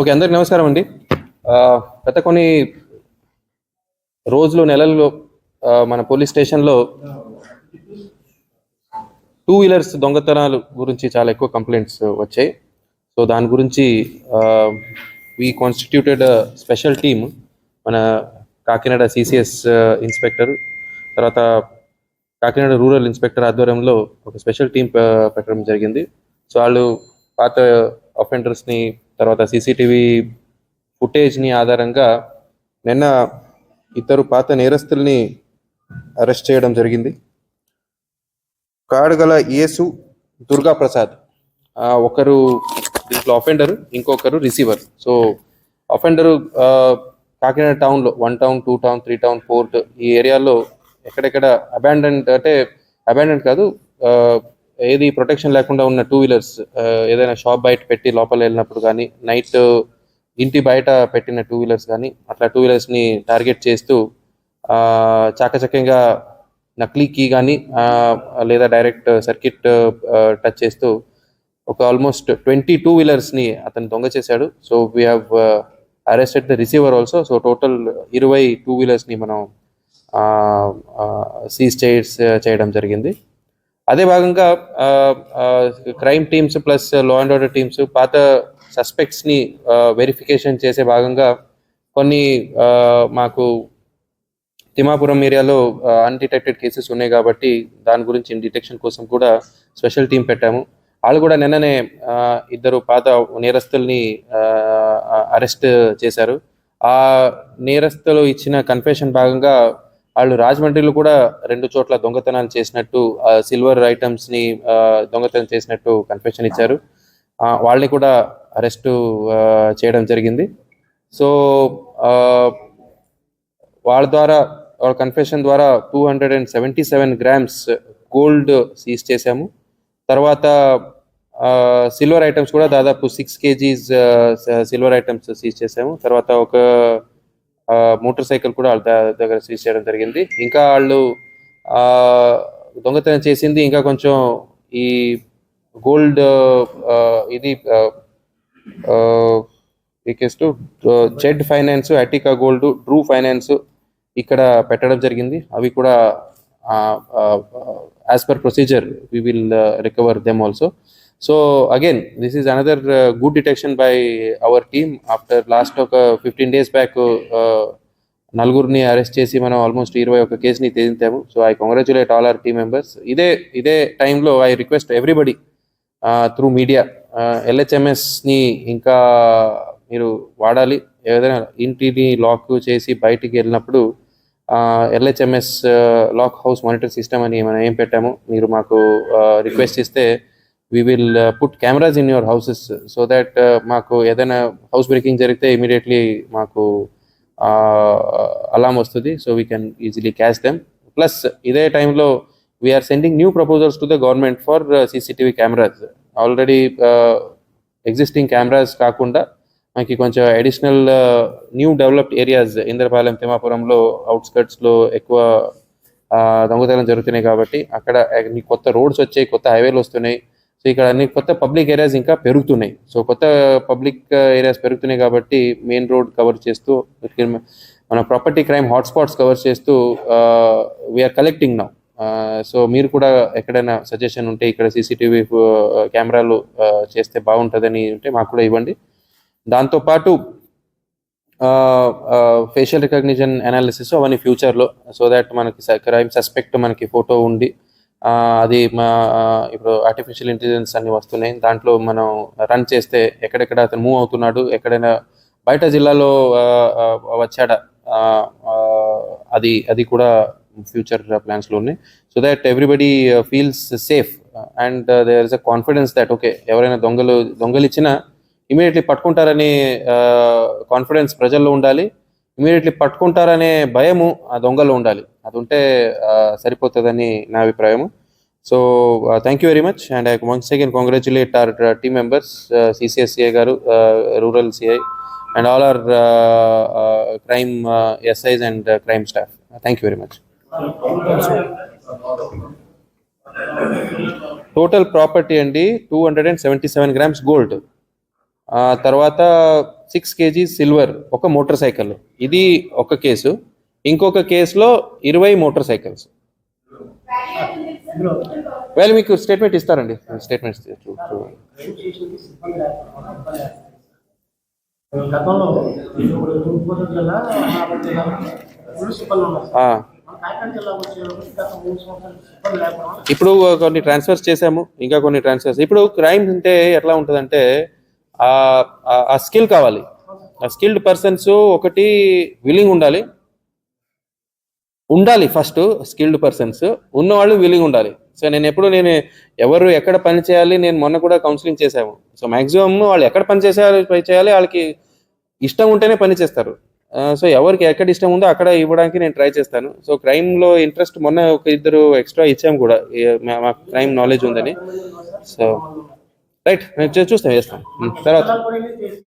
Okay, అందరికి నమస్కారం అండి. గత కొన్ని రోజులు నెలల్లో మన పోలీస్ స్టేషన్లో టూ వీలర్స్ దొంగతనాలు గురించి చాలా ఎక్కువ కంప్లైంట్స్ వచ్చాయి. సో దాని గురించి వీ కాన్స్టిట్యూటెడ్ స్పెషల్ టీమ్, మన కాకినాడ సిసిఎస్ ఇన్స్పెక్టర్, తర్వాత కాకినాడ రూరల్ ఇన్స్పెక్టర్ ఆధ్వర్యంలో ఒక స్పెషల్ టీం పెట్టడం జరిగింది. సో వాళ్ళు పాత అఫెండర్స్ని, తర్వాత సీసీటీవీ ఫుటేజ్ని ఆధారంగా నిన్న ఇద్దరు పాత నేరస్తుల్ని అరెస్ట్ చేయడం జరిగింది. కాడగల యేసు, దుర్గా ప్రసాద్, ఒకరు దీంట్లో అఫెండరు, ఇంకొకరు రిసీవర్. సో అఫెండరు కాకినాడ టౌన్లో 1 టౌన్, 2 టౌన్, 3 టౌన్, 4 ఈ ఏరియాలో ఎక్కడెక్కడ అబాండెంట్ కాదు, ఏది ప్రొటెక్షన్ లేకుండా ఉన్న టూ వీలర్స్, ఏదైనా షాప్ బయట పెట్టి లోపల వెళ్ళినప్పుడు కానీ, నైట్ ఇంటి బయట పెట్టిన టూ వీలర్స్ కానీ, అట్లా టూ వీలర్స్ని టార్గెట్ చేస్తూ చాకచక్యంగా నకిలీ కీ కానీ లేదా డైరెక్ట్ సర్క్యూట్ టచ్ చేస్తూ ఒక ఆల్మోస్ట్ 20 టూ వీలర్స్ని అతను దొంగ చేశాడు. So we have arrested the receiver also. So total 20 two వీలర్స్ని మనం సీజ్ చేయడం జరిగింది. అదే భాగంగా crime teams plus law and order teams పాత సస్పెక్ట్స్ని వెరిఫికేషన్ చేసే భాగంగా కొన్ని మాకు తిమ్మాపురం ఏరియాలో అన్డిటెక్టెడ్ కేసెస్ ఉన్నాయి కాబట్టి దాని గురించి డిటెక్షన్ కోసం కూడా స్పెషల్ టీం పెట్టాము. వాళ్ళు కూడా నిన్ననే ఇద్దరు పాత నేరస్తుల్ని అరెస్ట్ చేశారు. ఆ నేరస్తులు ఇచ్చిన కన్ఫెషన్ భాగంగా వాళ్ళు రాజమండ్రిలో కూడా 2 చోట్ల దొంగతనాలు చేసినట్టు, సిల్వర్ ఐటమ్స్ని దొంగతనం చేసినట్టు కన్ఫెషన్ ఇచ్చారు. వాళ్ళని కూడా అరెస్టు చేయడం జరిగింది. సో వాళ్ళ కన్ఫెషన్ ద్వారా 277 గ్రామ్స్ గోల్డ్ సీజ్ చేశాము. తర్వాత సిల్వర్ ఐటమ్స్ కూడా దాదాపు 6 kgs సిల్వర్ ఐటమ్స్ సీజ్ చేసాము. తర్వాత ఒక మోటార్ సైకిల్ కూడా వాళ్ళ దగ్గర సీజ్ చేయడం జరిగింది. ఇంకా వాళ్ళు దొంగతనం చేసింది ఇంకా కొంచెం ఈ గోల్డ్ ఇది Z finance, Attica gold, Drew finance ఇక్కడ పెట్టడం జరిగింది. అవి కూడా as per procedure we will recover them also. So again, this is another good detection by our team. After last ఒక 15 days back నలుగురిని అరెస్ట్ చేసి మనం ఆల్మోస్ట్ 21 కేసుని తేల్చాము. So I congratulate all our team members. ఇదే టైంలో I request everybody through media, LHMSని ఇంకా మీరు వాడాలి. ఏదైనా ఇంటిని లాక్ చేసి బయటికి వెళ్ళినప్పుడు LHMS lock house monitor system అని మనం ఏం పెట్టాము, మీరు మాకు రిక్వెస్ట్ ఇస్తే we will put cameras in your houses so that మాకు ఏదైనా హౌస్ బ్రేకింగ్ జరిగితే ఇమీడియట్లీ మాకు అలాం వస్తుంది. So we can easily catch them. Plus ఇదే టైంలో we are sending new proposals to the government for CCTV cameras. Already existing cameras కాకుండా మనకి కొంచెం additional new developed areas, Indrapalem, తిమ్మాపురంలో అవుట్స్కర్ట్స్లో ఎక్కువ దొంగతనం జరుగుతున్నాయి కాబట్టి అక్కడ కొత్త రోడ్స్ వచ్చాయి, కొత్త హైవేలు వస్తున్నాయి. సో ఇక్కడ అన్ని కొత్త పబ్లిక్ ఏరియాస్ ఇంకా పెరుగుతున్నాయి. సో కొత్త పబ్లిక్ ఏరియాస్ పెరుగుతున్నాయి కాబట్టి మెయిన్ రోడ్ కవర్ చేస్తూ, మన ప్రాపర్టీ క్రైమ్ హాట్స్పాట్స్ కవర్ చేస్తూ వీఆర్ కలెక్టింగ్ నౌ. సో మీరు కూడా ఎక్కడైనా సజెషన్ ఉంటే ఇక్కడ CCTV కెమెరాలు చేస్తే బాగుంటుందని ఉంటే మాకు కూడా ఇవ్వండి. దాంతోపాటు ఫేషియల్ రికగ్నిషన్ అనాలిసిస్ అవన్నీ ఫ్యూచర్లో, సో దాట్ మనకి క్రైమ్ సస్పెక్ట్ మనకి ఫోటో ఉండి అది ఇప్పుడు ఆర్టిఫిషియల్ ఇంటెలిజెన్స్ అన్ని వస్తున్నాయి, దాంట్లో మనం రన్ చేస్తే ఎక్కడెక్కడ అతను మూవ్ అవుతున్నాడు, ఎక్కడైనా బయట జిల్లాలో వచ్చాడా, అది కూడా ఫ్యూచర్ ప్లాన్స్లో ఉన్నాయి. So that everybody feels safe and there is a confidence that okay, ఎవరైనా దొంగలు ఇచ్చినా ఇమీడియట్లీ పట్టుకుంటారనే కాన్ఫిడెన్స్ ప్రజల్లో ఉండాలి. ఇమీడియట్లీ పట్టుకుంటారనే భయము ఆ దొంగలో ఉండాలి. అది ఉంటే సరిపోతుందని నా అభిప్రాయము. So thank you very much and I once again congratulate hour team members, CCS CI గారు, rural CI and all our crime SIs and crime staff. Thank you very much. Total property అండి 277 grams gold, తర్వాత 6 kg silver, ఒక motor cycle. ఇది ఒక case. ఇంకొక కేసులో 20 motor cycles. వాళ్ళు మీకు స్టేట్మెంట్ ఇస్తారండి, స్టేట్మెంట్స్. గతంలో ఇప్పుడు తూర్పుగోదావరి జిల్లా అమరావతి జిల్లా ఫుల్ సిబ్బంది ఉన్నారు. మన కాకినాడ జిల్లా వచ్చేటప్పుడు గత 3 సంవత్సరాలు సిబ్బంది లేకపోవడం. ఇప్పుడు కొన్ని ట్రాన్స్ఫర్స్ చేసాము, ఇంకా కొన్ని ట్రాన్స్ఫర్స్. ఇప్పుడు క్రైమ్ అంటే ఎట్లా ఉంటుందంటే ఆ స్కిల్ కావాలి. ఆ స్కిల్డ్ పర్సన్స్ ఒకటి విల్లింగ్ ఉండాలి ఫస్ట్. స్కిల్డ్ పర్సన్స్ ఉన్నవాళ్ళు విల్లింగ్ ఉండాలి. సో నేను ఎవరు ఎక్కడ పని చేయాలి, నేను మొన్న కూడా కౌన్సిలింగ్ చేశాము. సో మ్యాక్సిమం వాళ్ళు ఎక్కడ పని చేయాలి, వాళ్ళకి ఇష్టం ఉంటేనే పని చేస్తారు. సో ఎవరికి ఎక్కడ ఇష్టం ఉందో అక్కడ ఇవ్వడానికి నేను ట్రై చేస్తాను. సో క్రైమ్లో ఇంట్రెస్ట్ మొన్న ఒక 2 ఎక్స్ట్రా ఇచ్చాము కూడా, మాకు క్రైమ్ నాలెడ్జ్ ఉందని. సో రైట్, చూస్తాం, చేస్తాం. తర్వాత